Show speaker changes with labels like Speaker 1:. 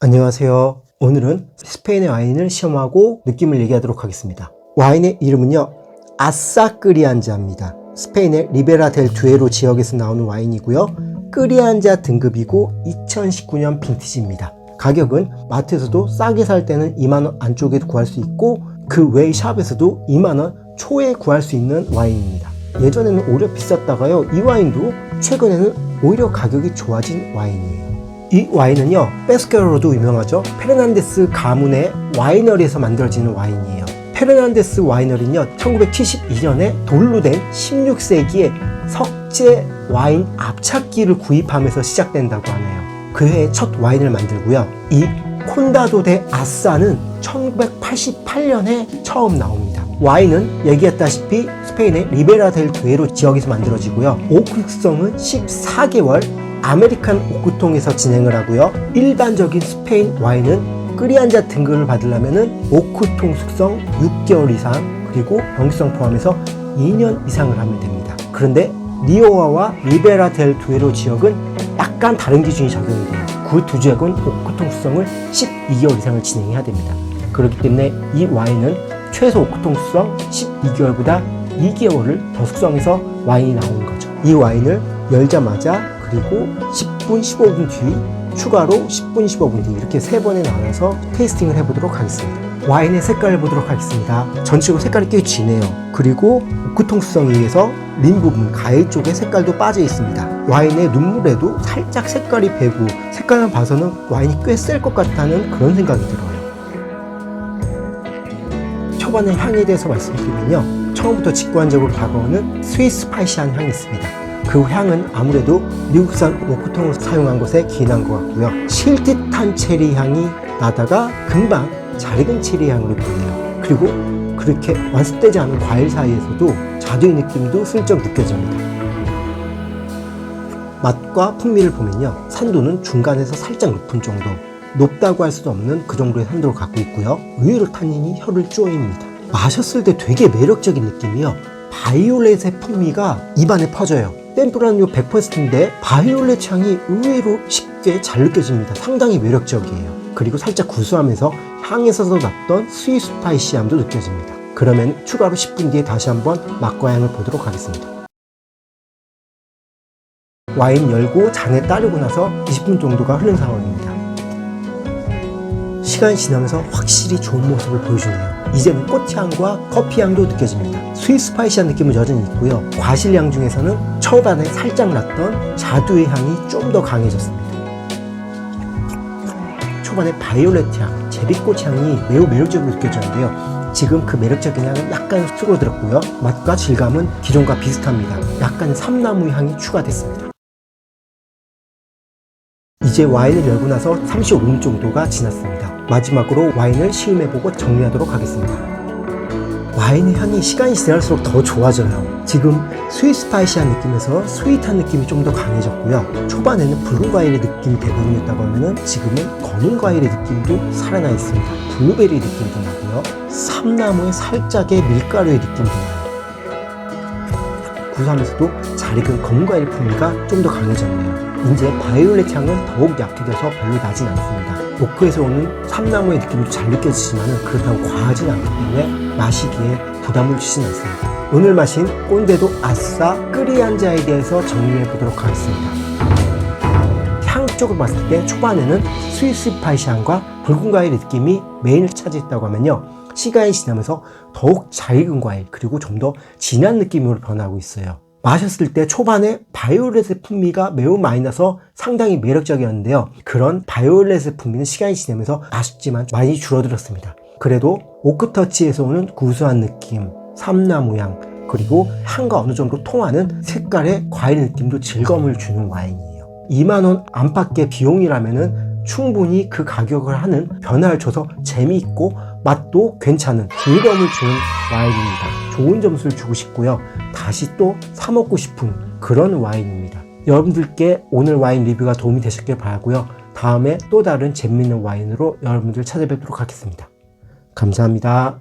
Speaker 1: 안녕하세요. 오늘은 스페인의 와인을 시험하고 느낌을 얘기하도록 하겠습니다. 와인의 이름은요, 아싸 끄리안자입니다. 스페인의 리베라 델 두에로 지역에서 나오는 와인이고요. 끄리안자 등급이고 2019년 빈티지입니다. 가격은 마트에서도 싸게 살 때는 2만원 안쪽에도 구할 수 있고 그 외의 샵에서도 2만원 초에 구할 수 있는 와인입니다. 예전에는 오히려 비쌌다가요, 이 와인도 최근에는 오히려 가격이 좋아진 와인이에요. 이 와인은요, 페스케로로도 유명하죠. 페르난데스 가문의 와이너리에서 만들어지는 와인이에요. 페르난데스 와이너리는요, 1972년에 돌로 된 16세기의 석재 와인 압착기를 구입하면서 시작된다고 하네요. 그 해에 첫 와인을 만들고요. 이 콘다도 데 아싸는 1988년에 처음 나옵니다. 와인은 얘기했다시피 스페인의 리베라 델 두에로 지역에서 만들어지고요. 오크성은 14개월 아메리칸 오크통에서 진행을 하고요. 일반적인 스페인 와인은 끄리안자 등급을 받으려면 오크통 숙성 6개월 이상 그리고 병기성 포함해서 2년 이상을 하면 됩니다. 그런데 리오아와 리베라 델 두에로 지역은 약간 다른 기준이 적용이 돼요. 그 두 지역은 오크통 숙성을 12개월 이상을 진행해야 됩니다. 그렇기 때문에 이 와인은 최소 오크통 숙성 12개월보다 2개월을 더 숙성해서 와인이 나오는 거죠. 이 와인을 열자마자 그리고 10분, 15분 뒤 추가로 10분, 15분 뒤 이렇게 3번에 나눠서 테이스팅을 해보도록 하겠습니다. 와인의 색깔을 보도록 하겠습니다. 전체적으로 색깔이 꽤 진해요. 그리고 오크통 숙성에 의해서 린 부분, 가해 쪽에 색깔도 빠져 있습니다. 와인의 눈물에도 살짝 색깔이 배고 색깔만 봐서는 와인이 꽤 셀 것 같다는 그런 생각이 들어요. 초반에 향에 대해서 말씀드리면요, 처음부터 직관적으로 다가오는 스위스파이시한 향이 있습니다. 그 향은 아무래도 미국산 오크통을 사용한 것에 기인한 것 같고요. 실듯한 체리 향이 나다가 금방 잘 익은 체리 향으로 변해요. 그리고 그렇게 완숙되지 않은 과일 사이에서도 자두의 느낌도 슬쩍 느껴집니다. 맛과 풍미를 보면요, 산도는 중간에서 살짝 높은 정도, 높다고 할 수도 없는 그 정도의 산도를 갖고 있고요. 의외로 탄닌이 혀를 쪼입니다. 마셨을 때 되게 매력적인 느낌이요, 바이올렛의 풍미가 입안에 퍼져요. 템프라노 100%인데 바이올렛 향이 의외로 쉽게 잘 느껴집니다. 상당히 매력적이에요. 그리고 살짝 구수하면서 향에서도 났던 스위스파이시함도 느껴집니다. 그러면 추가로 10분 뒤에 다시 한번 맛과 향을 보도록 하겠습니다. 와인 열고 잔에 따르고 나서 20분 정도가 흐른 상황입니다. 시간이 지나면서 확실히 좋은 모습을 보여주네요. 이제는 꽃향과 커피향도 느껴집니다. 스위스파이시한 느낌은 여전히 있고요. 과실향 중에서는 초반에 살짝 났던 자두의 향이 좀 더 강해졌습니다. 초반에 바이올렛 향, 제비꽃 향이 매우 매력적으로 느껴졌는데요. 지금 그 매력적인 향은 약간 줄어들었고요. 맛과 질감은 기존과 비슷합니다. 약간 삼나무 향이 추가됐습니다. 이제 와인을 열고 나서 35분 정도가 지났습니다. 마지막으로 와인을 시음해보고 정리하도록 하겠습니다. 와인의 향이 시간이 지날수록 더 좋아져요. 지금 스위스파이시한 느낌에서 스윗한 느낌이 좀 더 강해졌고요. 초반에는 붉은 과일의 느낌이 대부분이었다고 하면 지금은 검은 과일의 느낌도 살아나 있습니다. 블루베리 느낌도 나고요. 삼나무의 살짝의 밀가루의 느낌도 나요. 구수하면서도 잘 익은 검은 과일 풍미가 좀 더 강해졌네요. 이제 바이올렛 향은 더욱 약해져서 별로 나진 않습니다. 오크에서 오는 삼나무의 느낌도 잘 느껴지지만 그렇다고 과하진 않기 때문에 마시기에 부담을 주진 않습니다. 오늘 마신 꼰대도 아싸 끄리안자에 대해서 정리해 보도록 하겠습니다. 향 쪽으로 봤을 때 초반에는 스위스파이시 향과 붉은 과일의 느낌이 메인을 차지했다고 하면요, 시간이 지나면서 더욱 잘 익은 과일 그리고 좀 더 진한 느낌으로 변하고 있어요. 마셨을 때 초반에 바이올렛의 풍미가 매우 많이 나서 상당히 매력적이었는데요. 그런 바이올렛의 풍미는 시간이 지나면서 아쉽지만 많이 줄어들었습니다. 그래도 오크터치에서 오는 구수한 느낌, 삼나무 향, 그리고 향과 어느 정도 통하는 색깔의 과일 느낌도 즐거움을 주는 와인이에요. 2만원 안팎의 비용이라면 충분히 그 가격을 하는 변화를 줘서 재미있고 맛도 괜찮은 즐거움을 주는 와인입니다. 좋은 점수를 주고 싶고요. 다시 또 사 먹고 싶은 그런 와인입니다. 여러분들께 오늘 와인 리뷰가 도움이 되셨길 바라고요. 다음에 또 다른 재미있는 와인으로 여러분들 찾아뵙도록 하겠습니다. 감사합니다.